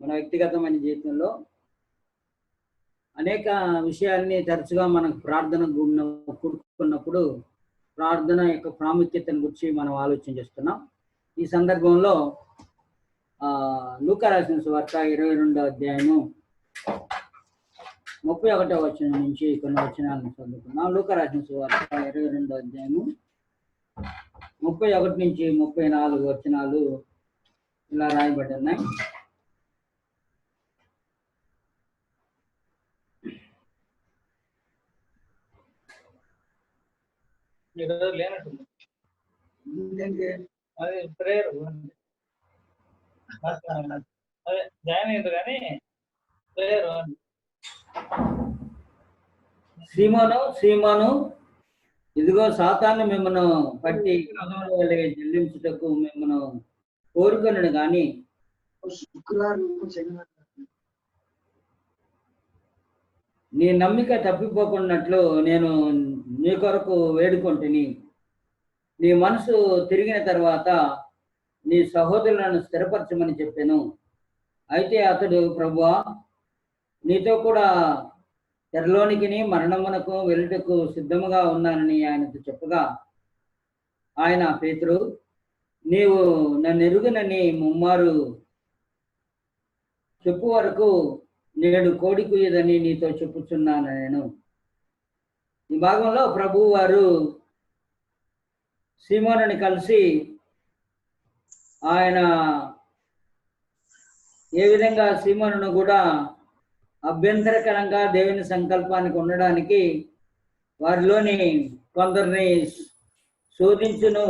మన వ్యక్తిగతమైన జీవితంలో అనేక విషయాల్ని తరచుగా మనం ప్రార్థన కూడుకున్నప్పుడు ప్రార్థన యొక్క ప్రాముఖ్యతను గురించి మనం ఆలోచన చేస్తున్నాం. ఈ సందర్భంలో లూకా రాసిన సువార్త 22వ అధ్యాయము 31వ వచనం నుంచి కొన్ని వచనాలను చదువుకున్నాం. లూకా రాసిన సువార్త 22వ అధ్యాయము 31 నుంచి 34 వచనాలు ఇలా రాయబడి ఉన్నాయి. లేనట్టుంది అది ప్రేయర్ అదే జాయిన్ అయ్యారు కానీ ప్రేయర్. సీమోను ఇదిగో సాతాను మిమ్మల్ని పట్టి చెల్లించుటకు మిమ్మల్ని కోరుకొనడు కానీ నీ నమ్మిక తప్పిపోకున్నట్లు నేను నీ కొరకు వేడుకొంటిని. నీ మనసు తిరిగిన తర్వాత నీ సహోదరులను స్థిరపరచమని చెప్పాను. అయితే అతడు, ప్రభువా, నీతో కూడా తెరలోనికి మరణమునకు వెళ్ళుటకు సిద్ధముగా ఉన్నానని ఆయనతో చెప్పగా, ఆయన, పేతురు, నీవు నన్ను ఎరుగునని ముమ్మారు చెప్పు వరకు నేడు కోడి కుయ్యదని నీతో చెప్పుచున్నాను నేను. ఈ భాగంలో ప్రభువు వారు సీమోనుని కలిసి ఆయన ఏ విధంగా సీమోనును కూడా అభ్యంతరకరంగా దేవుని సంకల్పానికి ఉండడానికి వారిలోని కొందరిని శోధించును,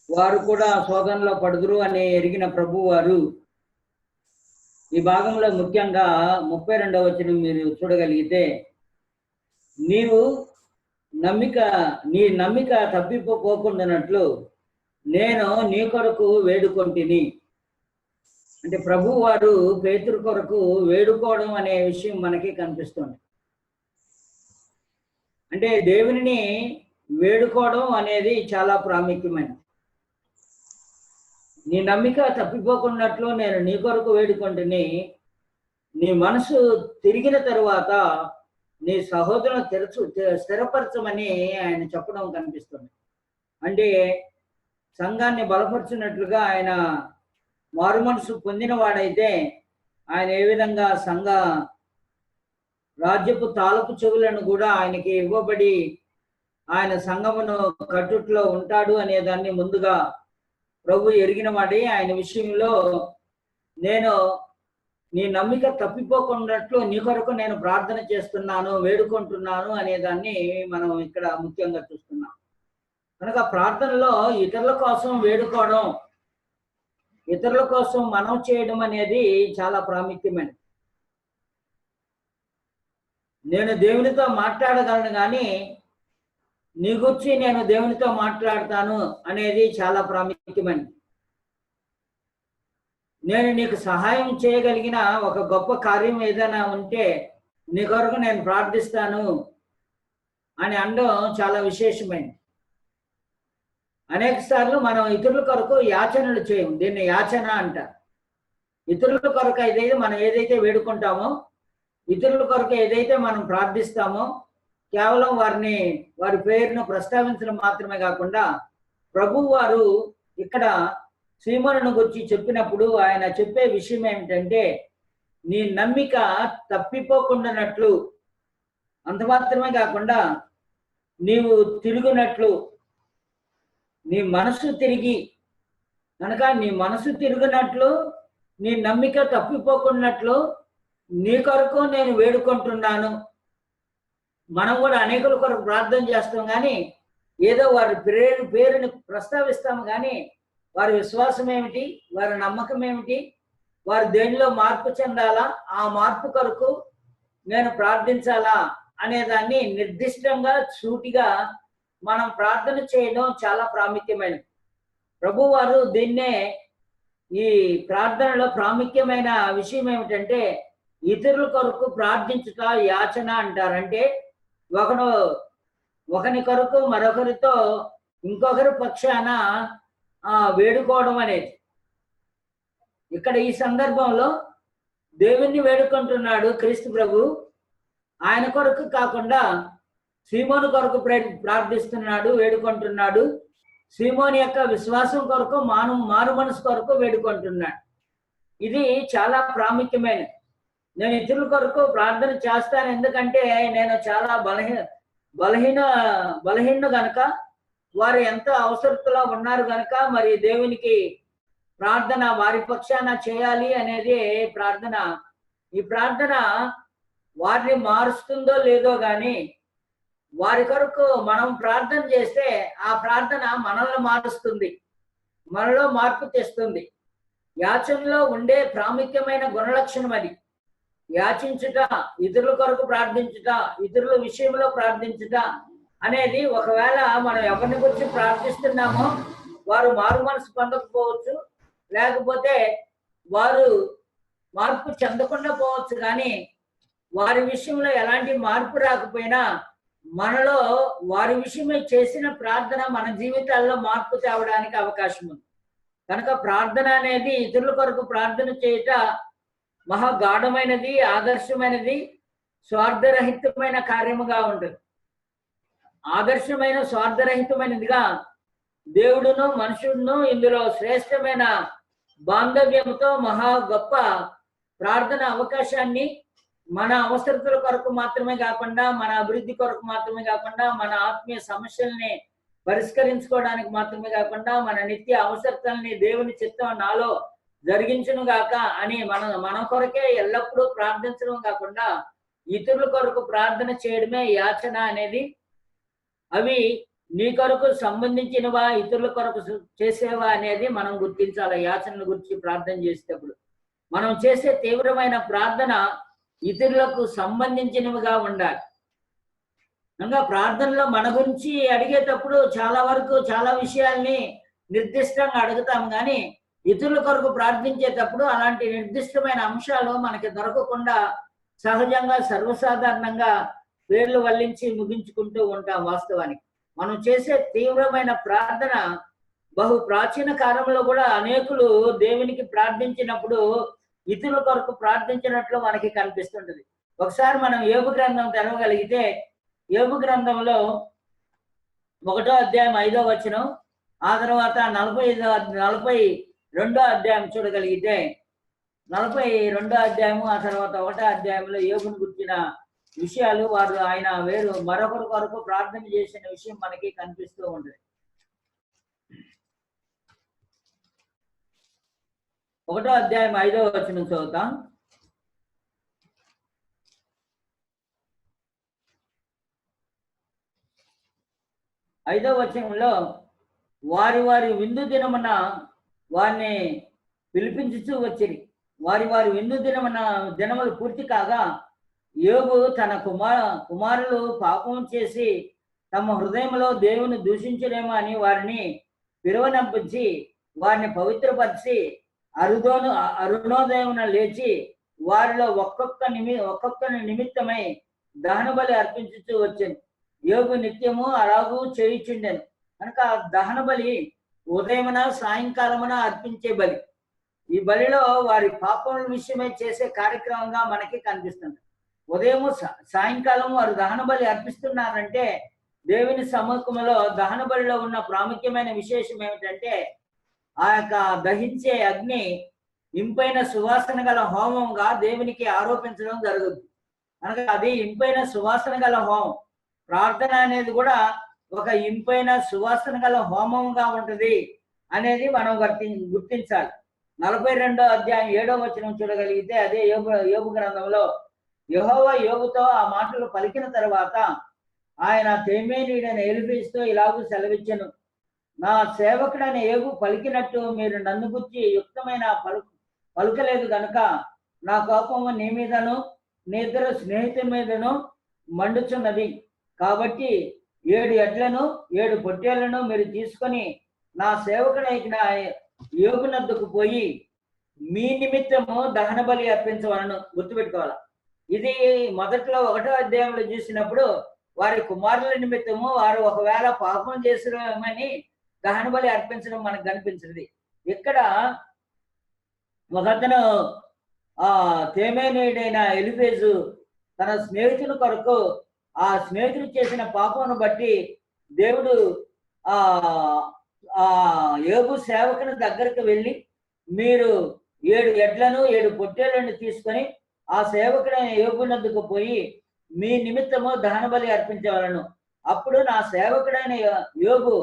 వారు కూడా శోధనలో పడుదురు అని ఎరిగిన ప్రభు వారు ఈ భాగంలో ముఖ్యంగా 32వ వచనం మీరు చూడగలిగితే, నీ నమ్మిక తప్పిపోకుండానట్లు నేను నీ కొరకు వేడుకొంటిని. అంటే ప్రభు వారు పేతురు కొరకు వేడుకోవడం అనే విషయం మనకి కనిపిస్తుంది. అంటే దేవుని వేడుకోవడం అనేది చాలా ప్రాముఖ్యమైనది. నీ నమ్మిక తప్పిపోకున్నట్లు నేను నీ కొరకు వేడుకొంటిని. నీ మనసు తిరిగిన తరువాత నీ సహోదరులను స్థిరపరచమని ఆయన చెప్పడం కనిపిస్తుంది. అంటే సంఘాన్ని బలపరిచినట్లుగా ఆయన మారు మనసు పొందిన వాడైతే ఆయన ఏ విధంగా సంఘ రాజ్యపు తాలపు చెవులను కూడా ఆయనకి ఇవ్వబడి ఆయన సంఘమును కట్టుట్లో ఉంటాడు అనే దాన్ని ముందుగా ప్రభు ఎరిగిన వాడి ఆయన విషయంలో నేను నీ నమ్మిక తప్పిపోకున్నట్లు నీ కొరకు నేను ప్రార్థన చేస్తున్నాను, వేడుకుంటున్నాను అనే దాన్ని మనం ఇక్కడ ముఖ్యంగా చూస్తున్నాం. కనుక ప్రార్థనలో ఇతరుల కోసం వేడుకోవడం, ఇతరుల కోసం మనం చేయడం అనేది చాలా ప్రాముఖ్యమైనది. నేను దేవునితో మాట్లాడగలను కానీ నీ గురించి నేను దేవునితో మాట్లాడతాను అనేది చాలా ప్రాముఖ్యమైనది. నేను నీకు సహాయం చేయగలిగిన ఒక గొప్ప కార్యం ఏదైనా ఉంటే నీ కొరకు నేను ప్రార్థిస్తాను అని అనడం చాలా విశేషమైనది. అనేక సార్లు మనం ఇతరుల కొరకు యాచనలు చేయము, దీన్ని యాచన అంటారు. ఇతరుల కొరకు ఏదైతే వేడుకుంటామో, ఇతరుల కొరకు ఏదైతే మనం ప్రార్థిస్తామో, కేవలం వారి పేరును ప్రస్తావించడం మాత్రమే కాకుండా ప్రభువు వారు ఇక్కడ సీమోనును గురించి చెప్పినప్పుడు ఆయన చెప్పే విషయం ఏమిటంటే, నీ నమ్మిక తప్పిపోకుండానట్లు, అంత మాత్రమే కాకుండా నీవు తిరుగునట్లు, నీ మనసు తిరిగి కనుక నీ మనసు తిరిగినట్లు, నీ నమ్మిక తప్పిపోకున్నట్లు నీ కొరకు నేను వేడుకుంటున్నాను. మనం కూడా అనేకుల కొరకు ప్రార్థన చేస్తాం కానీ ఏదో వారి పేరుని ప్రస్తావిస్తాము కానీ వారి విశ్వాసం ఏమిటి, వారి నమ్మకం ఏమిటి, వారు దేనిలో మార్పు చెందాలా, ఆ మార్పు కొరకు నేను ప్రార్థించాలా అనే దాన్ని నిర్దిష్టంగా సూటిగా మనం ప్రార్థన చేయడం చాలా ప్రాముఖ్యమైనది. ప్రభు వారు దీన్నే ఈ ప్రార్థనలో ప్రాముఖ్యమైన విషయం ఏమిటంటే ఇతరుల కొరకు ప్రార్థించుట యాచన అంటారంటే ఒకని కొరకు మరొకరితో ఇంకొకరి పక్షాన వేడుకోవడం అనేది. ఇక్కడ ఈ సందర్భంలో దేవుణ్ణి వేడుకుంటున్నాడు క్రీస్తు ప్రభు. ఆయన కొరకు కాకుండా సీమోను కొరకు ప్రార్థిస్తున్నాడు, వేడుకుంటున్నాడు. సీమోని యొక్క విశ్వాసం కొరకు, మారు మనసు కొరకు వేడుకుంటున్నాడు. ఇది చాలా ప్రాముఖ్యమైనది. నేను ఇతరుల కొరకు ప్రార్థన చేస్తాను, ఎందుకంటే నేను చాలా బలహీన గనక, వారు ఎంతో అవసరతలో ఉన్నారు గనక మరి దేవునికి ప్రార్థన వారి పక్షాన చేయాలి అనేది ప్రార్థన. ఈ ప్రార్థన వారిని మారుస్తుందో లేదో గాని వారి కొరకు మనం ప్రార్థన చేస్తే ఆ ప్రార్థన మనల్ని మారుస్తుంది, మనలో మార్పు తెస్తుంది. యాచనలో ఉండే ప్రాముఖ్యమైన గుణలక్షణం అది. యాచించుట, ఇతరుల కొరకు ప్రార్థించుట, ఇతరుల విషయంలో ప్రార్థించుట అనేది, ఒకవేళ మనం ఎవరిని గురించి ప్రార్థిస్తున్నామో వారు మారు మనసు పొందకపోవచ్చు, లేకపోతే వారు మార్పు చెందకుండా పోవచ్చు. కానీ వారి విషయంలో ఎలాంటి మార్పు రాకపోయినా మనలో వారి విషయమై చేసిన ప్రార్థన మన జీవితాల్లో మార్పు తేవడానికి అవకాశం ఉంది. కనుక ప్రార్థన అనేది, ఇతరుల కొరకు ప్రార్థన చేయుట మహా గాఢమైనది, ఆదర్శమైనది, స్వార్థరహితమైన కార్యముగా ఉంటుంది. ఆదర్శమైన స్వార్థరహితమైనదిగా దేవుడును మనుషుడును ఇందులో శ్రేష్టమైన బాంధవ్యంతో మహా గొప్ప ప్రార్థన అవకాశాన్ని మన అవసరతల కొరకు మాత్రమే కాకుండా, మన అభివృద్ధి కొరకు మాత్రమే కాకుండా, మన ఆత్మీయ సమస్యల్ని పరిష్కరించుకోవడానికి మాత్రమే కాకుండా, మన నిత్య అవసరతల్ని దేవుని చిత్తం నాలో జరిగించును గాక అని మన కొరకే ఎల్లప్పుడూ ప్రార్థించడం కాకుండా ఇతరుల కొరకు ప్రార్థన చేయడమే యాచన అనేది. అవి నీ కొరకు సంబంధించినవా, ఇతరుల కొరకు చేసేవా అనేది మనం గుర్తించాలి. యాచనల గురించి ప్రార్థన చేసేటప్పుడు మనం చేసే తీవ్రమైన ప్రార్థన ఇతరులకు సంబంధించినవిగా ఉండాలి. ఇంకా ప్రార్థనలో మన గురించి అడిగేటప్పుడు చాలా వరకు చాలా విషయాల్ని నిర్దిష్టంగా అడుగుతాం, కానీ ఇతరుల కొరకు ప్రార్థించేటప్పుడు అలాంటి నిర్దిష్టమైన అంశాలు మనకి దొరకకుండా సహజంగా సర్వసాధారణంగా పేర్లు వల్లించి ముగించుకుంటూ ఉంటాం. వాస్తవానికి మనం చేసే తీవ్రమైన ప్రార్థన బహు ప్రాచీన కాలంలో కూడా అనేకులు దేవునికి ప్రార్థించినప్పుడు ఇతరుల కొరకు ప్రార్థించినట్లు మనకి కనిపిస్తుంటది. ఒకసారి మనం యోబు గ్రంథం తెరవగలిగితే, యోబు గ్రంథంలో 1వ అధ్యాయం 5వ వచనం, ఆ తర్వాత 42వ అధ్యాయం చూడగలిగితే 42వ అధ్యాయము, ఆ తర్వాత 1వ అధ్యాయంలో యోబును గురించిన విషయాలు, ఆయన మరొకరి కొరకు ప్రార్థన చేసిన విషయం మనకి కనిపిస్తూ ఉంటుంది. 1వ అధ్యాయం 5వ వచనం చదువుతాం. ఐదవ వచనంలో, వారి విందు దినమున వారిని పిలిపించుచూ వచ్చిరి. వారి విందు దినములు పూర్తి కాగా యోబు తన కుమారులు పాపం చేసి తమ హృదయంలో దేవుని దూషించలేమో అని వారిని పిలువనంపించి వారిని పవిత్రపరిచి అరుణోదయమున లేచి వారిలో ఒక్కొక్కని నిమిత్తమై దహన బలి అర్పించుతూ వచ్చింది. యోబు నిత్యము అలాగూ చేయుచుండెను. కనుక దహన బలి ఉదయమున సాయంకాలమున అర్పించే బలి. ఈ బలిలో వారి పాపముల విషయమై చేసే కార్యక్రమంగా మనకి కనిపిస్తుంది. ఉదయము సాయంకాలము వారు దహన బలి అర్పిస్తున్నారంటే దేవుని సముఖంలో దహన బలిలో ఉన్న ప్రాముఖ్యమైన విశేషం ఏమిటంటే, ఆ యొక్క దహించే అగ్ని ఇంపైన సువాసన గల హోమంగా దేవునికి ఆరోపించడం జరుగుతుంది. కనుక అది ఇంపైన సువాసన గల హోమం. ప్రార్థన అనేది కూడా ఒక ఇంపైన సువాసన గల హోమంగా ఉంటుంది అనేది మనం గుర్తించాలి. 42వ అధ్యాయం 7వ వచనం చూడగలిగితే, అదే యోబు గ్రంథంలో, యెహోవా యోబుతో ఆ మాటలు పలికిన తర్వాత ఆయన తేమేనీడైన ఎలీఫజుతో ఇలాగూ సెలవిచ్చెను, నా సేవకుడైన యోబు పలికినట్టు మీరు నన్ను గురించి యుక్తమైన పలుకలేదు గనుక నా కోపము నీ మీదను నీ ఇద్దరు స్నేహితుల మీదను మండుచున్నది. కాబట్టి 7 ఎడ్లను 7 పొట్టేళ్లను మీరు తీసుకొని నా సేవకుడైన యోబునద్దుకు పోయి మీ నిమిత్తము దహన బలి అర్పించవలను. గుర్తుపెట్టుకోవాలి. ఇది మొదట్లో 1వ అధ్యాయంలో చూసినప్పుడు వారి కుమారుల నిమిత్తము వారు ఒకవేళ పాపం చేసినామని దహన బలి అర్పించడం మనకు కనిపించింది. ఇక్కడ ఒకతను తేమేనీయుడైన ఎలిఫేజు తన స్నేహితుల కొరకు ఆ స్నేహితుడు చేసిన పాపమును బట్టి దేవుడు ఆ ఆ యోబు సేవకుని దగ్గరికి వెళ్ళి, మీరు 7 ఎడ్లను 7 పొట్టేళ్లను తీసుకొని ఆ సేవకుడైన యోబు నద్దుకు పోయి మీ నిమిత్తము దహన బలి అర్పించవలను. అప్పుడు నా సేవకుడైన యోబు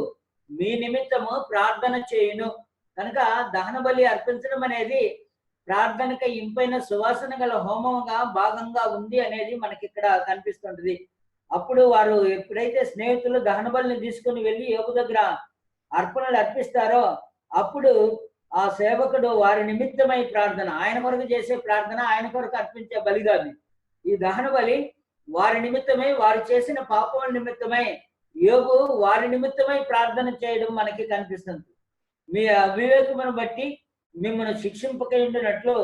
మీ నిమిత్తము ప్రార్థన చేయును. కనుక దహన బలి అర్పించడం అనేది ప్రార్థనకి ఇంపైన సువాసన గల హోమంగా భాగంగా ఉంది అనేది మనకి ఇక్కడ కనిపిస్తుంటది. అప్పుడు వారు ఎప్పుడైతే స్నేహితులు దహన బలిని తీసుకుని వెళ్ళి యోబు దగ్గర అర్పణలు అర్పిస్తారో అప్పుడు ఆ సేవకుడు వారి నిమిత్తమై ప్రార్థన, ఆయన కొరకు చేసే ప్రార్థన, ఆయన కొరకు అర్పించే బలి కాదు. ఈ దహన బలి వారి నిమిత్తమై, వారు చేసిన పాపముల నిమిత్తమై యోబు వారి నిమిత్తమై ప్రార్థన చేయడం మనకి కనిపిస్తుంది. మీ అవివేకమును బట్టి మిమ్మల్ని శిక్షింపకుండానట్లు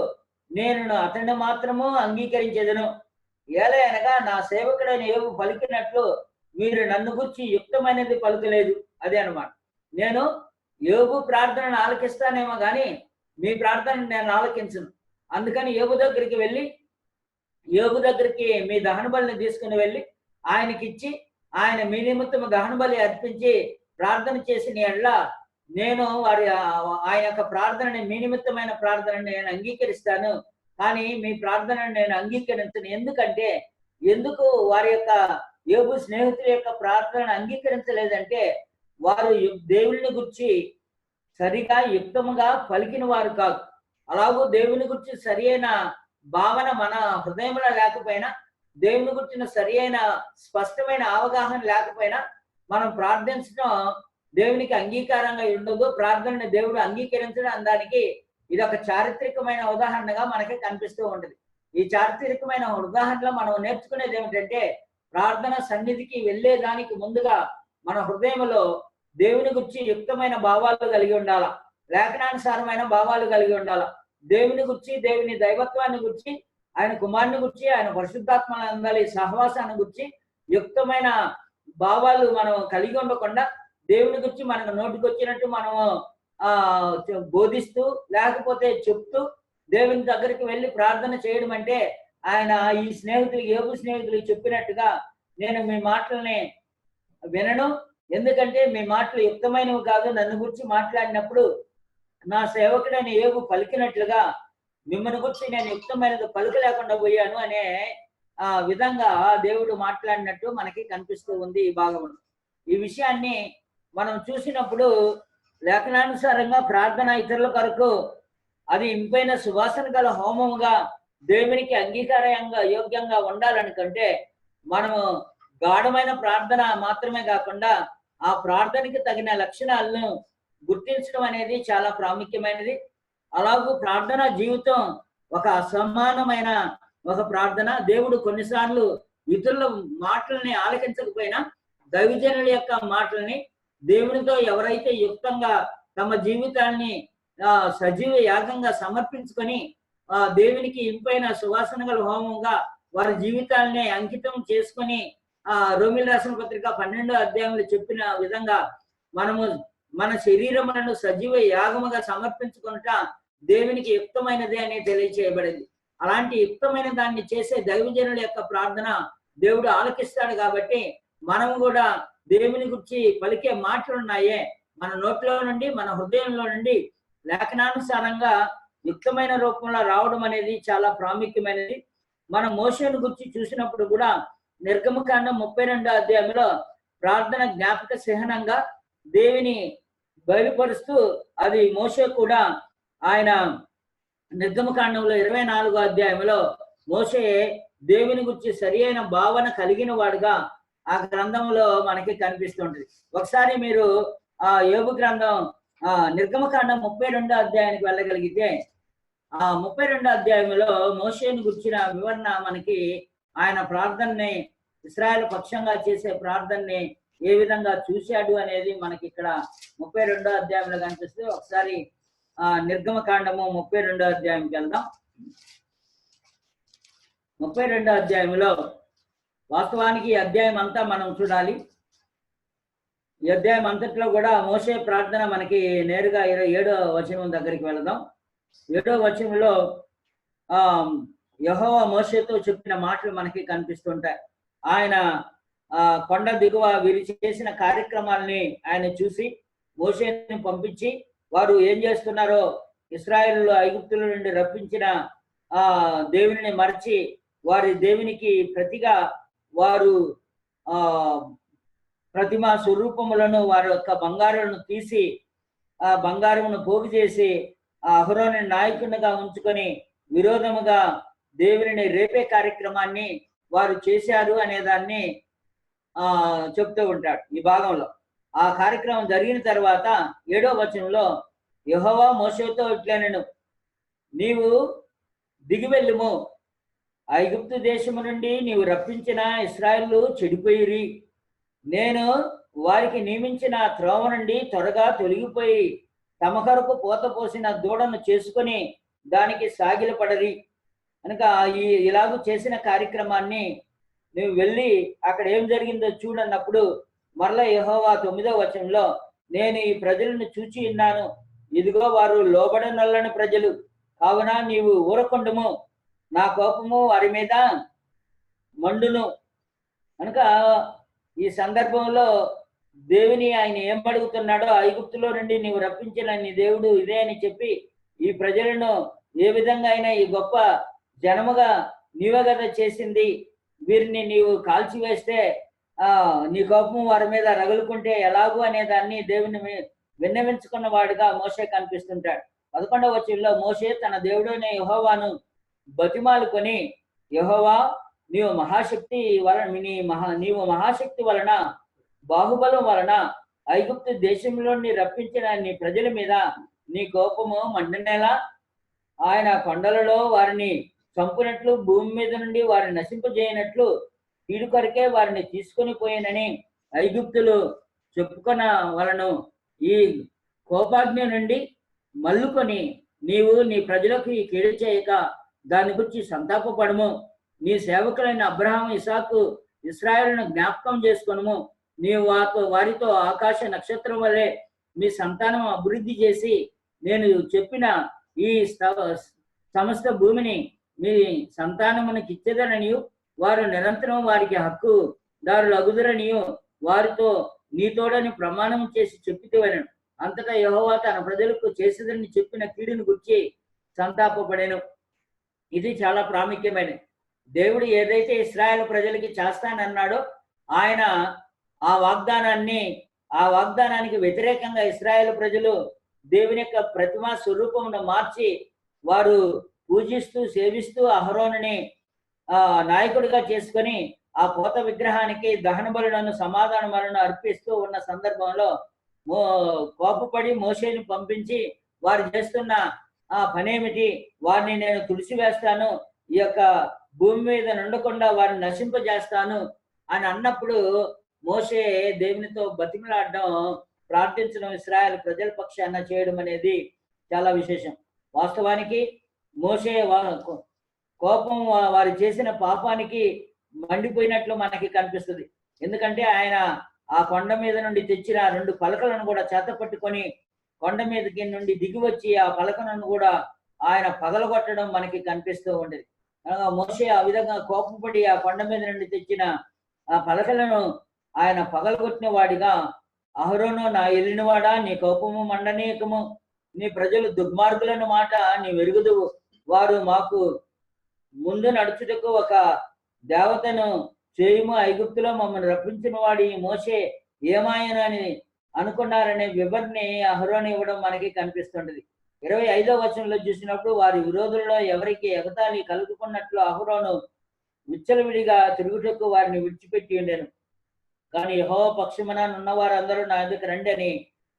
నేను అతన్ని మాత్రము అంగీకరించేదను. ఏలయనగా నా సేవకుడైన యోబు పలికినట్లు మీరు నన్ను గురించి యుక్తమైనది పలుకలేదు. అదే అన్నమాట. నేను యోబు ప్రార్థనను ఆలకిస్తానేమో కానీ మీ ప్రార్థనను నేను ఆలకించను. అందుకని యోబు దగ్గరికి వెళ్ళి, యోబు దగ్గరికి మీ దహన బలిని తీసుకుని వెళ్ళి ఆయనకి ఇచ్చి, ఆయన మీ నిమిత్తము దహన బలి అర్పించి ప్రార్థన చేసిన ఎడ్ల నేను ఆయన యొక్క ప్రార్థనని, మీ నిమిత్తమైన ప్రార్థనని నేను అంగీకరిస్తాను, కానీ మీ ప్రార్థనను నేను అంగీకరించను. ఎందుకు వారి యొక్క యోబు స్నేహితుల యొక్క ప్రార్థనను అంగీకరించలేదంటే వారు దేవుని గురించి సరిగా యుక్తముగా పలికిన వారు కాదు. అలాగూ దేవుని గురించి సరి అయిన భావన మన హృదయంలో లేకపోయినా, దేవుని గురించిన సరి అయిన స్పష్టమైన అవగాహన లేకపోయినా మనం ప్రార్థించడం దేవునికి అంగీకారంగా ఉండదు. ప్రార్థనని దేవుడు అంగీకరించడం దానికి ఇది ఒక చారిత్రకమైన ఉదాహరణగా మనకి కనిపిస్తూ ఉంటుంది. ఈ చారిత్రకమైన ఉదాహరణలో మనం నేర్చుకునేది ఏమిటంటే, ప్రార్థన సన్నిధికి వెళ్ళేదానికి ముందుగా మన హృదయంలో దేవుని గురించి యుక్తమైన భావాలు కలిగి ఉండాల, లేఖనానుసారమైన భావాలు కలిగి ఉండాల. దేవుని గురించి, దేవుని దైవత్వాన్ని గురించి, ఆయన కుమారుని గురించి, ఆయన పరిశుద్ధాత్మల అందాలి సహవాసాన్ని గురించి యుక్తమైన భావాలు మనం కలిగి ఉండకుండా దేవుని గురించి మనకు నోటికి వచ్చినట్టు మనము బోధిస్తూ లేకపోతే చెప్తూ దేవుని దగ్గరికి వెళ్ళి ప్రార్థన చేయడం అంటే, ఆయన ఈ స్నేహితులకి, యోబు స్నేహితులకి చెప్పినట్టుగా నేను మీ మాటల్ని వినను, ఎందుకంటే మీ మాటలు యుక్తమైనవి కాదు. నన్ను గురించి మాట్లాడినప్పుడు నా సేవకుడైన యోబు పలికినట్లుగా మిమ్మల్ని గురించి నేను యుక్తమైనది పలుకలేకుండా పోయాను అనే విధంగా దేవుడు మాట్లాడినట్టు మనకి కనిపిస్తూ ఉంది ఈ భాగంలో. ఈ విషయాన్ని మనం చూసినప్పుడు లేఖనానుసారంగా ప్రార్థన ఇతరుల కొరకు అది ఇంపైన సువాసన గల హోమముగా దేవునికి అంగీకారంగా యోగ్యంగా ఉండాలనుకుంటే మనము గాఢమైన ప్రార్థన మాత్రమే కాకుండా ఆ ప్రార్థనకి తగిన లక్షణాలను గుర్తించడం అనేది చాలా ప్రాముఖ్యమైనది. అలాగూ ప్రార్థన జీవితం ఒక అసమానమైన ఒక ప్రార్థన. దేవుడు కొన్నిసార్లు ఇతరుల మాటల్ని ఆలకించకపోయినా దైవజనుల యొక్క మాటల్ని, దేవునితో ఎవరైతే యుక్తంగా తమ జీవితాన్ని సజీవ యాగంగా సమర్పించుకొని దేవునికి ఇంపైన సువాసన గల హోమంగా వారి జీవితాలని అంకితం చేసుకొని రోమిల రాసిన పత్రిక 12వ అధ్యాయంలో చెప్పిన విధంగా మనము మన శరీరములను సజీవ యాగముగా సమర్పించుకున్నట దేవునికి యుక్తమైనది అని తెలియచేయబడింది. అలాంటి యుక్తమైన దాన్ని చేసే దైవజనుల యొక్క ప్రార్థన దేవుడు ఆలకిస్తాడు. కాబట్టి మనం కూడా దేవుని గురించి పలికే మాటలు ఉన్నాయే మన నోట్లో నుండి, మన హృదయంలో నుండి లేఖనానుసారంగా యుక్తమైన రూపంలో రావడం అనేది చాలా ప్రాముఖ్యమైనది. మనం మోషేను గురించి చూసినప్పుడు కూడా నిర్గమకాండం 32వ అధ్యాయంలో ప్రార్థన జ్ఞాపక చిహ్నంగా దేవుని బయలుపరుస్తూ అది మోషే కూడా ఆయన నిర్గమకాండంలో 24వ అధ్యాయంలో మోషే దేవుని గురించి సరి అయిన భావన కలిగిన వాడుగా ఆ గ్రంథంలో మనకి కనిపిస్తుంటది. ఒకసారి మీరు యోబు గ్రంథం నిర్గమకాండం 32వ అధ్యాయానికి వెళ్ళగలిగితే ఆ 32వ అధ్యాయంలో మోషేను గురించిన వివరణ మనకి, ఆయన ప్రార్థనని, ఇశ్రాయేలు పక్షంగా చేసే ప్రార్థనని ఏ విధంగా చూశాడు అనేది మనకి ఇక్కడ 32వ అధ్యాయంలో కనిపిస్తే ఒకసారి నిర్గమకాండము 32వ అధ్యాయంకి వెళ్దాం. 32వ అధ్యాయంలో వాస్తవానికి ఈ అధ్యాయం అంతా మనం చూడాలి. ఈ అధ్యాయం అంతట్లో కూడా మోషే ప్రార్థన మనకి నేరుగా 27వ వచనం దగ్గరికి వెళదాం. 7వ వచనంలో యెహోవా మోషేతో చెప్పిన మాటలు మనకి కనిపిస్తుంటాయి. ఆయన కొండ దిగువ వీరు చేసిన కార్యక్రమాలని ఆయన చూసి మోషేని పంపించి వారు ఏం చేస్తున్నారో ఇశ్రాయేలు ఐగుప్తుల నుండి రప్పించిన దేవునిని మరచి వారి దేవునికి ప్రతిగా వారు ప్రతిమా స్వరూపములను వారి యొక్క బంగారులను తీసి ఆ బంగారమును పోగు చేసి అహరోని నాయకునిగా ఉంచుకొని విరోధముగా దేవుని రేపే కార్యక్రమాన్ని వారు చేశారు అనే దాన్ని చెప్తూ ఉంటాడు ఈ భాగంలో. ఆ కార్యక్రమం జరిగిన తర్వాత 7వ వచనంలో యెహోవా మోషేతో ఇట్లనెను, నీవు దిగి వెళ్ళుము, ఐగుప్తు దేశము నుండి నీవు రప్పించిన ఇశ్రాయేలు చెడిపోయిరి. నేను వారికి నియమించిన త్రోవ నుండి త్వరగా తొలగిపోయి తమ కొరకు పోత పోసిన దూడను చేసుకొని దానికి సాగిలపడరి. కనుక ఇలాగూ చేసిన కార్యక్రమాన్ని నువ్వు వెళ్ళి అక్కడ ఏం జరిగిందో చూడన్నప్పుడు మరలా యెహోవా 9వ వచనంలో, నేను ఈ ప్రజలను చూచి ఉన్నాను, ఇదిగో వారు లోబడనొల్లని ప్రజలు, కావున నీవు ఊరకొండుము, నా కోపము వారి మీద మండును. కనుక ఈ సందర్భంలో దేవుని ఆయన ఏం అడుగుతున్నాడో, ఐగుప్తులో నుండి నీవు రప్పించిన నీ దేవుడు ఇదే అని చెప్పి ఈ ప్రజలను ఏ విధంగా అయినా ఈ గొప్ప జనముగా నీవే కదా చేసింది, వీరిని నీవు కాల్చివేస్తే నీ కోపం వారి మీద రగులుకుంటే ఎలాగూ అనే దాన్ని దేవుని విన్నవించుకున్న వాడిగా మోషే కనిపిస్తుంటాడు. 11వ వచనంలో మోషే తన దేవుడైన యెహోవాను బతిమాలుకొని, యెహోవా నీవు మహాశక్తి వలన బాహుబలం వలన ఐగుప్తు దేశంలోని రప్పించిన నీ ప్రజల మీద నీ కోపము మండనేలా, ఆయన కొండలలో వారిని చంపునట్లు భూమి మీద నుండి వారిని నశింపజేయనట్లు కీడు కొరకే వారిని తీసుకొని పోయినని ఐగుప్తులు చెప్పుకొన వలను ఈ కోపాగ్ని నుండి మల్లుకొని నీవు నీ ప్రజలకు ఈ కీడు చేయక దాని గురించి సంతాపపడము. నీ సేవకులైన అబ్రహాము, ఇసాకు, ఇశ్రాయేలును జ్ఞాపకం చేసుకొనుము. నీవు వారితో ఆకాశ నక్షత్రం వలె మీ సంతానం అభివృద్ధి చేసి నేను చెప్పిన ఈ సమస్త భూమిని మీ సంతానమునకి ఇచ్చేదననియు వారు నిరంతరం వారికి హక్కు దారులు అగుదురనియు వారితో నీతోడని ప్రమాణం చేసి చెప్పితేవనను. అంతటా యెహోవా తన ప్రజలకు చేసేదని చెప్పిన కీడుని గురించి సంతాపపడెను. ఇది చాలా ప్రాముఖ్యమైనది. దేవుడు ఏదైతే ఇశ్రాయేలు ప్రజలకి చేస్తానన్నాడో ఆయన ఆ వాగ్దానానికి వ్యతిరేకంగా ఇశ్రాయేలు ప్రజలు దేవుని యొక్క ప్రతిమా స్వరూపమును మార్చి వారు పూజిస్తూ సేవిస్తూ అహరోనుని నాయకుడిగా చేసుకొని ఆ పోత విగ్రహానికి దహన బలులను సమాధాన బలులను అర్పిస్తూ ఉన్న సందర్భంలో కోపపడి మోషేని పంపించి వారు చేస్తున్న ఆ పనేమిటి, వారిని నేను తుడిచివేస్తాను, ఈ యొక్క భూమి మీద నుండకుండా వారిని నశింపజేస్తాను అని అన్నప్పుడు మోషే దేవునితో బతిమలాడడం, ప్రార్థించడం, ఇశ్రాయేలు ప్రజల పక్షాన చేయడం అనేది చాలా విశేషం. వాస్తవానికి మోషే కోపం వారు చేసిన పాపానికి మండిపోయినట్లు మనకి కనిపిస్తుంది. ఎందుకంటే ఆయన ఆ కొండ మీద నుండి తెచ్చిన 2 పలకలను కూడా చేత పట్టుకొని కొండ మీదకి నుండి దిగి వచ్చి ఆ పలకలను కూడా ఆయన పగలగొట్టడం మనకి కనిపిస్తూ ఉండేది. మోషే ఆ విధంగా కోపపడి ఆ కొండ మీద నుండి తెచ్చిన ఆ పలకలను ఆయన పగలగొట్టిన వాడిగా, అహరోను నా ఎలినవాడా నీ కోపము మండనీయకము, నీ ప్రజలు దుర్మార్గులను మాట నీ వెరుగుదువు, వారు మాకు ముందు నడుచుటకు ఒక దేవతను చేయుము, ఐగుప్తులో మమ్మల్ని రప్పించిన వాడి మోషే ఏమాయనని అనుకున్నారనే వివరణని అహరోను ఇవ్వడం మనకి కనిపిస్తుంటది. 25వ వచనంలో చూసినప్పుడు వారి విరోధుల్లో ఎవరికి ఎగతాళి కలుగుకున్నట్లు అహరోను విచ్చలవిడిగా తిరుగుటకు వారిని విడిచిపెట్టి ఉండెను. కానీ యెహోవా పక్షమున ఉన్న వారందరూ నా ఎదుకు రండి అని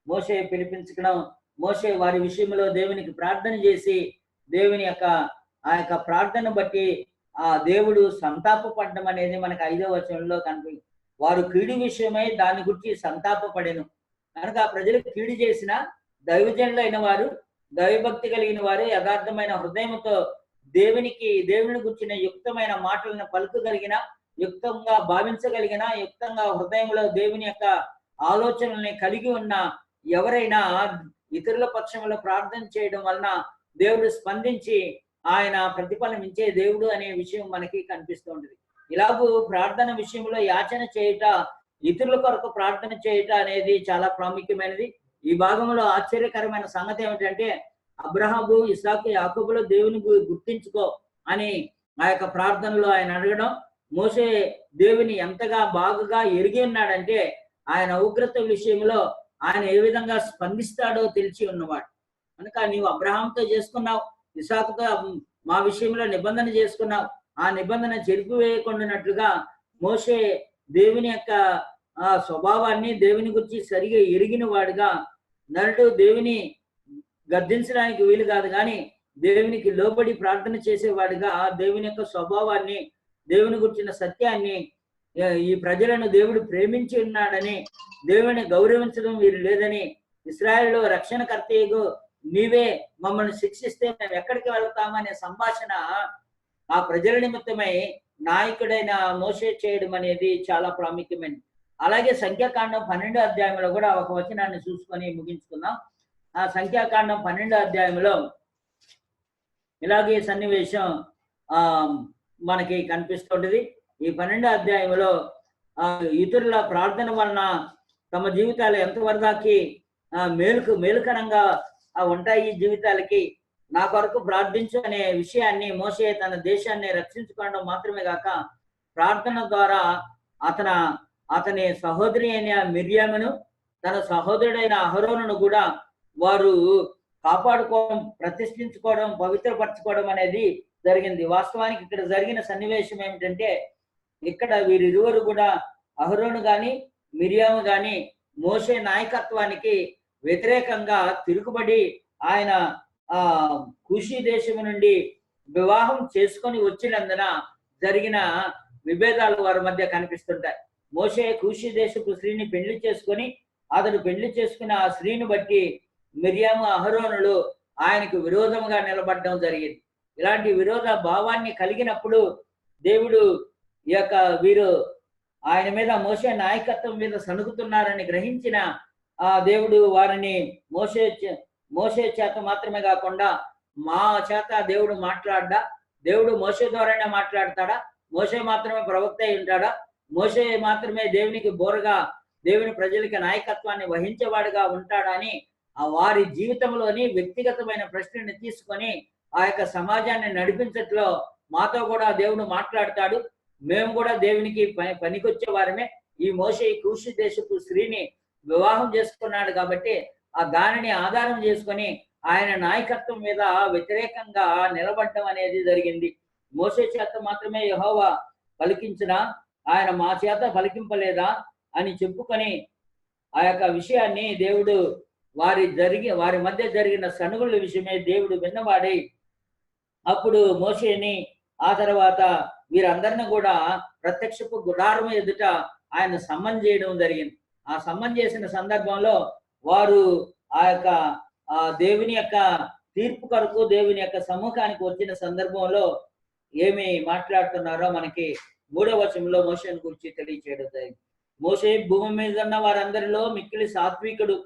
మోషే పిలిపించడం, మోషే వారి విషయంలో దేవునికి ప్రార్థన చేసి దేవుని యొక్క ఆ యొక్క ప్రార్థన బట్టి ఆ దేవుడు సంతాపపడడం అనేది మనకు 5వ వచనంలో కనిపిస్తుంది. వారు కీడు విషయమై దాని గురించి సంతాపపడెను. కనుక ఆ ప్రజలకు కీడు చేసిన దైవజనులైన వారు, దైవభక్తి కలిగిన వారు, యథార్థమైన హృదయంతో దేవుని గురించిన యుక్తమైన మాటలను పలుకగలిగిన, యుక్తంగా భావించగలిగిన, యుక్తంగా హృదయంలో దేవుని యొక్క ఆలోచనల్ని కలిగి ఉన్న ఎవరైనా ఇతరుల పక్షంలో ప్రార్థన చేయడం వలన దేవుడు స్పందించి ఆయన ప్రతిఫలం ఇచ్చే దేవుడు అనే విషయం మనకి కనిపిస్తుంటది. ఇలాగూ ప్రార్థన విషయంలో యాచన చేయుట, ఇతరుల కొరకు ప్రార్థన చేయుట అనేది చాలా ప్రాముఖ్యమైనది. ఈ భాగంలో ఆశ్చర్యకరమైన సంగతి ఏమిటంటే, అబ్రహాము, ఇస్సాకు, యాకోబులో దేవుని గుర్తించుకో అని ఆ యొక్క ప్రార్థనలో ఆయన అడగడం, మోషే దేవుని ఎంతగా బాగుగా ఎరిగి ఉన్నాడంటే ఆయన ఉగ్రత విషయంలో ఆయన ఏ విధంగా స్పందిస్తాడో తెలిసి ఉన్నవాడు. కనుక నీవు అబ్రహాంతో చేసుకున్నావు, ఇసాకుతో మా విషయంలో నిబంధన చేసుకున్నావు, ఆ నిబంధన చెరిపివేయకుండానట్లుగా మోషే దేవుని యొక్క స్వభావాన్ని దేవుని గురించి సరిగా ఎరిగిన వాడుగా, నరుడు దేవుని గద్దించడానికి వీలు కాదు కానీ దేవునికి లోబడి ప్రార్థన చేసేవాడుగా దేవుని యొక్క స్వభావాన్ని, దేవుని గురించిన సత్యాన్ని, ఈ ప్రజలను దేవుడు ప్రేమించి ఉన్నాడని, దేవుని గౌరవించడం వీరు లేదని, ఇశ్రాయేలులో రక్షణకర్తయ్యకు నీవే మమ్మల్ని శిక్షిస్తే మేము ఎక్కడికి వెళ్తామనే సంభాషణ ఆ ప్రజల నిమిత్తమై నాయకుడైన మోషే చేయడం అనేది చాలా ప్రాముఖ్యమైనది. అలాగే సంఖ్యాకాండం 12వ అధ్యాయంలో కూడా ఒక వచనాన్ని చూసుకొని ముగించుకుందాం. ఆ సంఖ్యాకాండం 12వ అధ్యాయంలో ఇలాగే సన్నివేశం మనకి కనిపిస్తుంటది. ఈ 12వ అధ్యాయంలో ఇతరుల ప్రార్థన వలన తమ జీవితాలు ఎంతవరదాకి మేలుకరంగా ఉంటాయి జీవితాలకి, నా కొరకు ప్రార్థించు అనే విషయాన్ని మోషే తన దేశాన్ని రక్షించుకోవడం మాత్రమే కాక ప్రార్థన ద్వారా అతని సహోదరి అయిన మిర్యామును, తన సహోదరుడైన అహరోనును కూడా వారు కాపాడుకోవడం, ప్రతిష్ఠించుకోవడం, పవిత్రపరచుకోవడం అనేది జరిగింది. వాస్తవానికి ఇక్కడ జరిగిన సన్నివేశం ఏమిటంటే, ఇక్కడ వీరిరువురు కూడా అహరోను గాని మిర్యాము గాని మోషే నాయకత్వానికి వ్యతిరేకంగా తిరుగుబడి ఆయన కూషీ దేశం నుండి వివాహం చేసుకొని వచ్చినందున జరిగిన విభేదాలు వారి మధ్య కనిపిస్తుంటాయి. మోషే కూషీ దేశపు స్త్రీని పెళ్లి చేసుకొని అతడు పెళ్లి చేసుకున్న ఆ స్త్రీని బట్టి మిర్యాము, అహరోనులు ఆయనకు విరోధంగా నిలబడడం జరిగింది. ఇలాంటి విరోధ భావాన్ని కలిగినప్పుడు దేవుడు ఈ యొక్క వీరు ఆయన మీద, మోషే నాయకత్వం మీద సణుగుతున్నారని గ్రహించిన ఆ దేవుడు వారిని మోషే చేత మాత్రమే కాకుండా మా చేత దేవుడు మాట్లాడ్డా, దేవుడు మోషే ద్వారానే మాట్లాడతాడా, మోషే మాత్రమే ప్రవక్త అయి ఉంటాడా, మోషే మాత్రమే దేవునికి బోరగా దేవుని ప్రజలకి నాయకత్వాన్ని వహించేవాడుగా ఉంటాడా అని వారి జీవితంలోని వ్యక్తిగతమైన ప్రశ్నని తీసుకొని ఆ యొక్క సమాజాన్ని నడిపించట్లో మాతో కూడా దేవుడు మాట్లాడతాడు, మేము కూడా దేవునికి పనికొచ్చే వారమే. ఈ మోషే కూషీ దేశపు స్త్రీని వివాహం చేసుకున్నాడు కాబట్టి ఆ దానిని ఆధారం చేసుకొని ఆయన నాయకత్వం మీద వ్యతిరేకంగా నిలబడటం అనేది జరిగింది. మోషే చేత మాత్రమే యెహోవా పలికించినా ఆయన మా చేత పలికింపలేదా అని చెప్పుకొని ఆ యొక్క విషయాన్ని దేవుడు వారి మధ్య జరిగిన సనుగుల విషయమే దేవుడు విన్నవాడై అప్పుడు మోషేని, ఆ తర్వాత వీరందరిని కూడా ప్రత్యక్షపు గుడారం ఎదుట ఆయన సమ్మన్ చేయడం జరిగింది. ఆ సమ్మన్ చేసిన సందర్భంలో వారు ఆ యొక్క దేవుని యొక్క తీర్పు కొరకు దేవుని యొక్క సముఖానికి వచ్చిన సందర్భంలో ఏమి మాట్లాడుతున్నారో మనకి 3వ వచనంలో మోషేను గురించి తెలియచేయడం జరిగింది. మోషే భూమి మీద ఉన్న వారందరిలో మిక్కిలి సాత్వికుడు,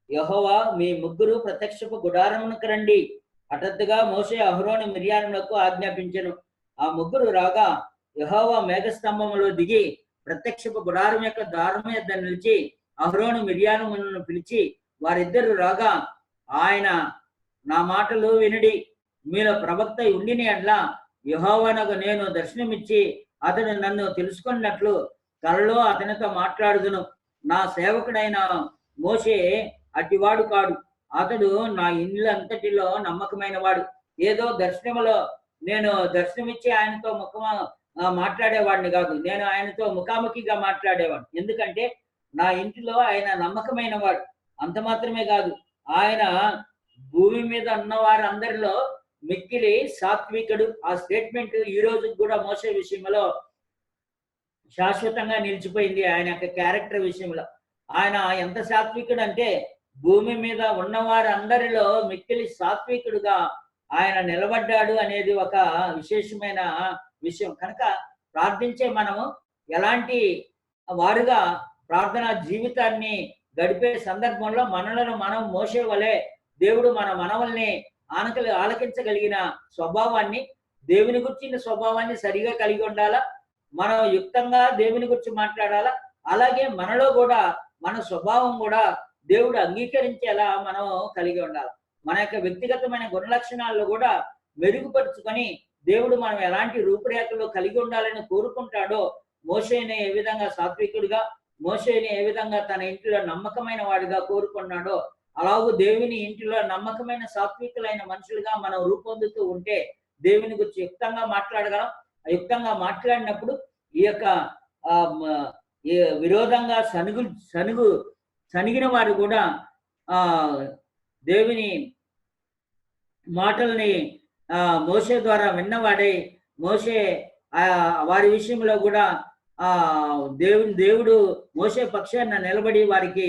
యెహోవా మీ ముగ్గురు ప్రత్యక్షపు గుడారమునకు రండి. హఠాత్తుగా మోషే అహరోను మిర్యాములకు ఆజ్ఞాపించెను. ఆ ముగ్గురు రాగా యెహోవా మేఘస్తంభములో దిగి ప్రత్యక్షపు గుడారం యొక్క ద్వారం యొద్ద నిలిచి అహరోను మిర్యాములను పిలిచి వారిద్దరు రాగా ఆయన, నా మాటలు వినుడి, మీలో ప్రవక్త ఉండిన ఎడ్ల యెహోవానకు నేను దర్శనమిచ్చి అతడు నన్ను తెలుసుకున్నట్లు కలలో అతనితో మాట్లాడుదును. నా సేవకుడైన మోషే అటివాడు కాడు, అతడు నా ఇల్లు అంతటిలో నమ్మకమైన వాడు. ఏదో దర్శనములో నేను దర్శనమిచ్చి ఆయనతో మాట్లాడేవాడిని కాదు, నేను ఆయనతో ముఖాముఖిగా మాట్లాడేవాడు. ఎందుకంటే నా ఇంటిలో ఆయన నమ్మకమైన వాడు. అంత మాత్రమే కాదు, ఆయన భూమి మీద ఉన్న వారందరిలో మిక్కిలి సాత్వికుడు. ఆ స్టేట్మెంట్ ఈ రోజు కూడా మోషే విషయంలో శాశ్వతంగా నిలిచిపోయింది. ఆయన యొక్క క్యారెక్టర్ విషయంలో ఆయన ఎంత సాత్వికుడు అంటే భూమి మీద ఉన్నవారందరిలో మిక్కిలి సాత్వికుడుగా ఆయన నిలబడ్డాడు అనేది ఒక విశేషమైన విషయం. కనుక ప్రార్థించే మనము ఎలాంటి వారుగా ప్రార్థనా జీవితాన్ని గడిపే సందర్భంలో మనలను మనం మోసే వలె దేవుడు మన మనవల్ని ఆలకించగలిగిన స్వభావాన్ని, దేవుని గురించిన స్వభావాన్ని సరిగా కలిగి ఉండాలా. మనం యుక్తంగా దేవుని గురించి మాట్లాడాలా. అలాగే మనలో కూడా మన స్వభావం కూడా దేవుడు అంగీకరించేలా మనం కలిగి ఉండాలి. మన యొక్క వ్యక్తిగతమైన గుణ లక్షణాల్లో కూడా మెరుగుపరుచుకొని దేవుడు మనం ఎలాంటి రూపురేఖలు కలిగి ఉండాలని కోరుకుంటాడో, మోషేని ఏ విధంగా సాత్వికుడిగా, మోషేని ఏ విధంగా తన ఇంటిలో నమ్మకమైన వాడిగా కోరుకున్నాడో, అలాగూ దేవుని ఇంటిలో నమ్మకమైన సాత్వికులైన మనుషులుగా మనం రూపొందుతూ ఉంటే దేవుని గురించి యుక్తంగా మాట్లాడగలం. యుక్తంగా మాట్లాడినప్పుడు ఈ యొక్క విరోధంగా సనిగిన వారు కూడా దేవుని మాటల్ని మోషే ద్వారా విన్నవాడై, మోషే వారి విషయంలో కూడా దేవుడు మోషే పక్షాన నిలబడి వారికి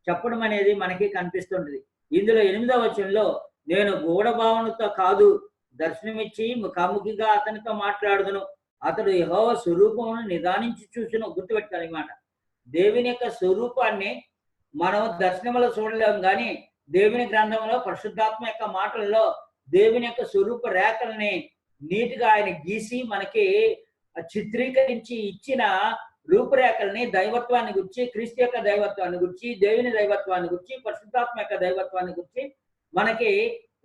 చెప్పడం అనేది మనకి కనిపిస్తుంటది. ఇందులో 8వ వచనంలో, నేను గూఢభావనతో కాదు దర్శనమిచ్చి ముఖాముఖిగా అతనితో మాట్లాడుదును, అతడు యెహోవా స్వరూపమును నిదానించి చూసిన. గుర్తుపెట్టాలన్నమాట. దేవుని యొక్క స్వరూపాన్ని మనం దర్శనంలో చూడలేము, కానీ దేవుని గ్రంథంలో పరిశుద్ధాత్మ యొక్క మాటల్లో దేవుని యొక్క స్వరూప రేఖల్ని నీటిగా ఆయన గీసి మనకి చిత్రీకరించి ఇచ్చిన రూపురేఖల్ని, దైవత్వాన్ని గురించి, క్రీస్తు యొక్క దైవత్వాన్ని గురించి, దేవుని దైవత్వాన్ని గురించి, పరిశుద్ధాత్మ యొక్క దైవత్వాన్ని గురించి మనకి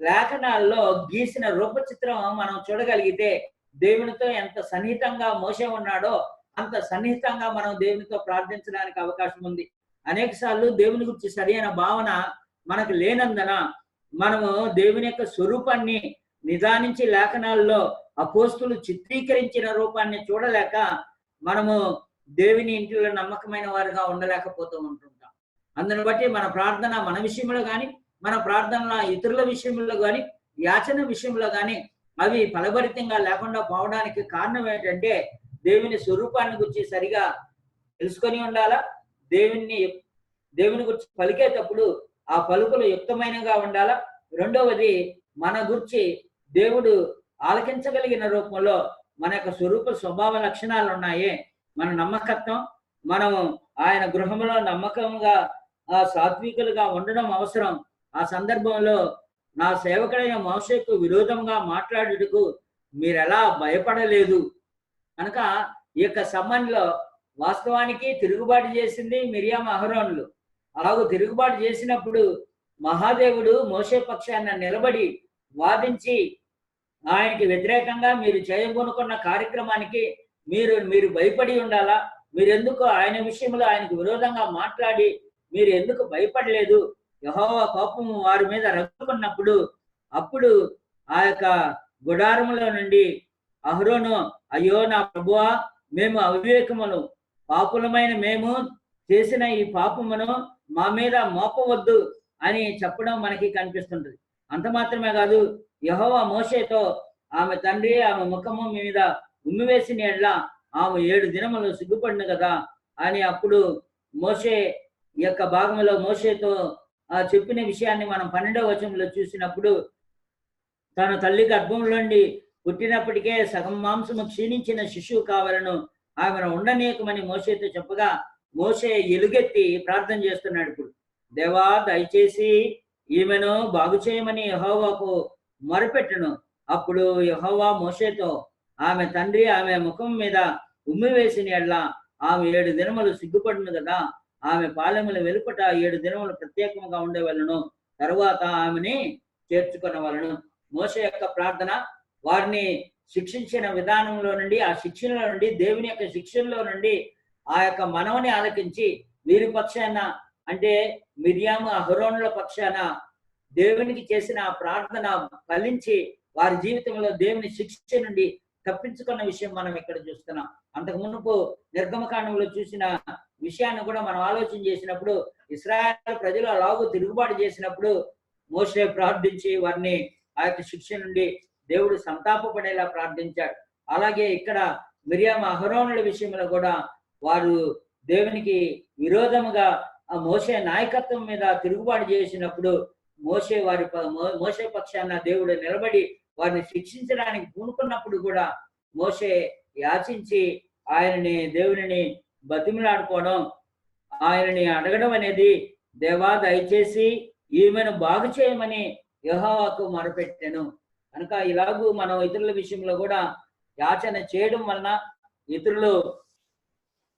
లేఖనాల్లో గీసిన రూపచిత్రం మనం చూడగలిగితే దేవునితో ఎంత సన్నిహితంగా మోషే ఉన్నాడో అంత సన్నిహితంగా మనం దేవునితో ప్రార్థించడానికి అవకాశం ఉంది. అనేక సార్లు దేవుని గురించి సరైన భావన మనకు లేనందున మనము దేవుని యొక్క స్వరూపాన్ని నిదానించి లేఖనాల్లో అపోస్తులు చిత్రీకరించిన రూపాన్ని చూడలేక మనము దేవుని ఇంటిలో నమ్మకమైన వారుగా ఉండలేకపోతూ ఉంటుంటాం. అందుని బట్టి మన ప్రార్థన మన విషయంలో కానీ, మన ప్రార్థనల ఇతరుల విషయంలో కానీ, యాచన విషయంలో కానీ అవి ఫలభరితంగా లేకుండా పోవడానికి కారణం ఏంటంటే దేవుని స్వరూపాన్ని గురించి సరిగా తెలుసుకొని ఉండాలా. దేవుని గురించి పలికేటప్పుడు ఆ పలుకులు యుక్తమైనగా ఉండాలా. రెండవది, మన గురించి దేవుడు ఆలకించగలిగిన రూపంలో మన యొక్క స్వరూప స్వభావ లక్షణాలు ఉన్నాయి. మన నమ్మకత్వం, మనం ఆయన గృహంలో నమ్మకంగా సాత్వికులుగా ఉండడం అవసరం. ఆ సందర్భంలో నా సేవకుడైన మోషేకు విరోధంగా మాట్లాడుటకు మీరెలా భయపడలేదు కనుక ఈ యొక్క సంబంధంలో వాస్తవానికి తిరుగుబాటు చేసింది మిరియాం అహరోనులు. అలాగూ తిరుగుబాటు చేసినప్పుడు మహాదేవుడు మోషే పక్షాన నిలబడి వాదించి ఆయనకి వ్యతిరేకంగా మీరు చేయబోనుకున్న కార్యక్రమానికి మీరు భయపడి ఉండాలా. మీరెందుకు ఆయన విషయంలో ఆయనకు విరోధంగా మాట్లాడి మీరు ఎందుకు భయపడలేదు? యెహోవా కోపము వారి మీద రగులుకున్నప్పుడు అప్పుడు ఆ యొక్క గుడారములో నుండి అహరోను, అయ్యో నా ప్రభువా, మేము అవివేకమును పాపులమైన మేము చేసిన ఈ పాపమును మా మీద మోపవద్దు అని చెప్పడం మనకి కనిపిస్తుంటది. అంత మాత్రమే కాదు, యెహోవా మోషేతో ఆమె తండ్రి ఆమె ముఖము మీద ఉమ్మివేసిన ఎడ్ల ఆమె 7 దినములు సిగ్గుపడిన కదా అని అప్పుడు మోషే యొక్క భాగంలో మోషేతో చెప్పిన విషయాన్ని మనం 12వ వచనంలో చూసినప్పుడు, తన తల్లి గర్భంలోండి పుట్టినప్పటికే సగం మాంసము క్షీణించిన శిశువు కావాలను ఆమెను ఉండనీయకమని మోషేతో చెప్పగా మోషే ఎలుగెత్తి ప్రార్థన చేస్తున్నాడు. ఇప్పుడు దేవా దయచేసి ఈమెను బాగు చేయమని యెహోవాకు మొరపెట్టును. అప్పుడు యెహోవా మోషేతో ఆమె తండ్రి ఆమె ముఖం మీద ఉమ్మి వేసిన ఎడ్ల ఆమె 7 దినములు సిగ్గుపడును కదా, ఆమె పాలెముల వెలుపట 7 దినములు ప్రత్యేకంగా ఉండేవలను, తరువాత ఆమెని చేర్చుకొనవలను. మోషే యొక్క ప్రార్థన వారిని శిక్షించిన విధానంలో నుండి, ఆ శిక్షణలో నుండి, దేవుని యొక్క శిక్షణలో నుండి ఆ యొక్క మనవని ఆలకించి వీరి పక్షాన అంటే మిరియాము అహరోనుల పక్షాన దేవునికి చేసిన ఆ ప్రార్థన ఫలించి వారి జీవితంలో దేవుని శిక్ష నుండి తప్పించుకున్న విషయం మనం ఇక్కడ చూస్తున్నాం. అంతకు మునుపు నిర్గమకాండంలో చూసిన విషయాన్ని కూడా మనం ఆలోచన చేసినప్పుడు ఇశ్రాయేలు ప్రజలు అలాగూ తిరుగుబాటు చేసినప్పుడు మోషే ప్రార్థించి వారిని ఆ యొక్క శిక్ష నుండి దేవుడు సంతాపపడేలా ప్రార్థించాడు. అలాగే ఇక్కడ మిరియాము అహరోనుల విషయంలో కూడా వారు దేవునికి విరోధముగా ఆ మోషే నాయకత్వం మీద తిరుగుబాటు చేసినప్పుడు మోషే పక్షాన దేవుడు నిలబడి వారిని శిక్షించడానికి పూనుకున్నప్పుడు కూడా మోషే యాచించి ఆయనని దేవుని బతిమిలాడుకోవడం, ఆయనని అడగడం అనేది, దేవా దయచేసి ఈమెను బాగు చేయమని యెహోవాకు మొరపెట్టెను. కనుక ఇలాగూ మనం ఇతరుల విషయంలో కూడా యాచన చేయడం వలన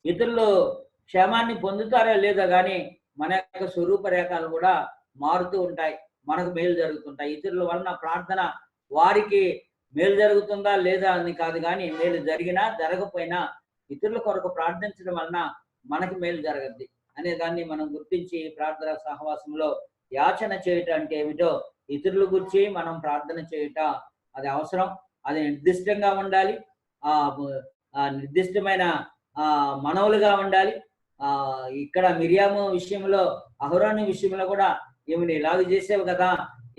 ఇతరులు క్షేమాన్ని పొందుతారో లేదో కానీ మన యొక్క స్వరూప రేఖలు కూడా మారుతూ ఉంటాయి, మనకు మేలు జరుగుతుంటాయి. ఇతరుల వలన ప్రార్థన వారికి మేలు జరుగుతుందా లేదా అని కాదు, కానీ మేలు జరిగినా జరగకపోయినా ఇతరుల కొరకు ప్రార్థించడం వలన మనకి మేలు జరగద్ది అనే దాన్ని మనం గుర్తించి ప్రార్థన సహవాసంలో యాచన చేయటం అంటే ఏమిటో ఇతరుల గురించి మనం ప్రార్థన చేయట అది అవసరం. అది నిర్దిష్టంగా ఉండాలి, నిర్దిష్టమైన మనవులుగా ఉండాలి. ఇక్కడ మిరియాము విషయంలో, అహరోను విషయంలో కూడా ఈమెని ఇలాగ చేసేవి కదా,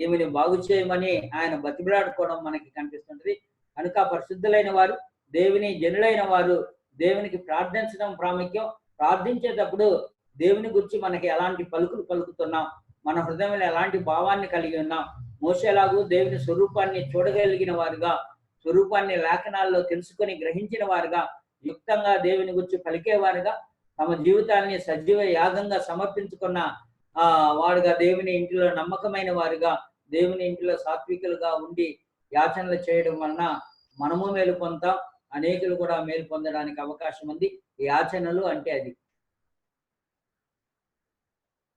ఈమెని బాగు చేయమని ఆయన బతిమిలాడుకోవడం మనకి కనిపిస్తుంటది. కనుక పరిశుద్ధులైన వారు, దేవుని జనులైన వారు దేవునికి ప్రార్థించడం ప్రాముఖ్యం. ప్రార్థించేటప్పుడు దేవుని గురించి మనకి ఎలాంటి పలుకులు పలుకుతున్నాం, మన హృదయంలో ఎలాంటి భావాన్ని కలిగి ఉన్నాం, మోషేలాగూ దేవుని స్వరూపాన్ని చూడగలిగిన వారుగా, స్వరూపాన్ని లేఖనాల్లో తెలుసుకొని గ్రహించిన వారుగా, యుక్తంగా దేవుని గురించి పలికేవారుగా, తమ జీవితాన్ని సజీవ యాగంగా సమర్పించుకున్న వారుగా, దేవుని ఇంటిలో నమ్మకమైన వారుగా, దేవుని ఇంటిలో సాత్వికులుగా ఉండి యాచనలు చేయడం వలన మనము మేలు పొందుతాం, అనేకులు కూడా మేలు పొందడానికి అవకాశం ఉంది. యాచనలు అంటే అది.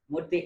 మూర్తి.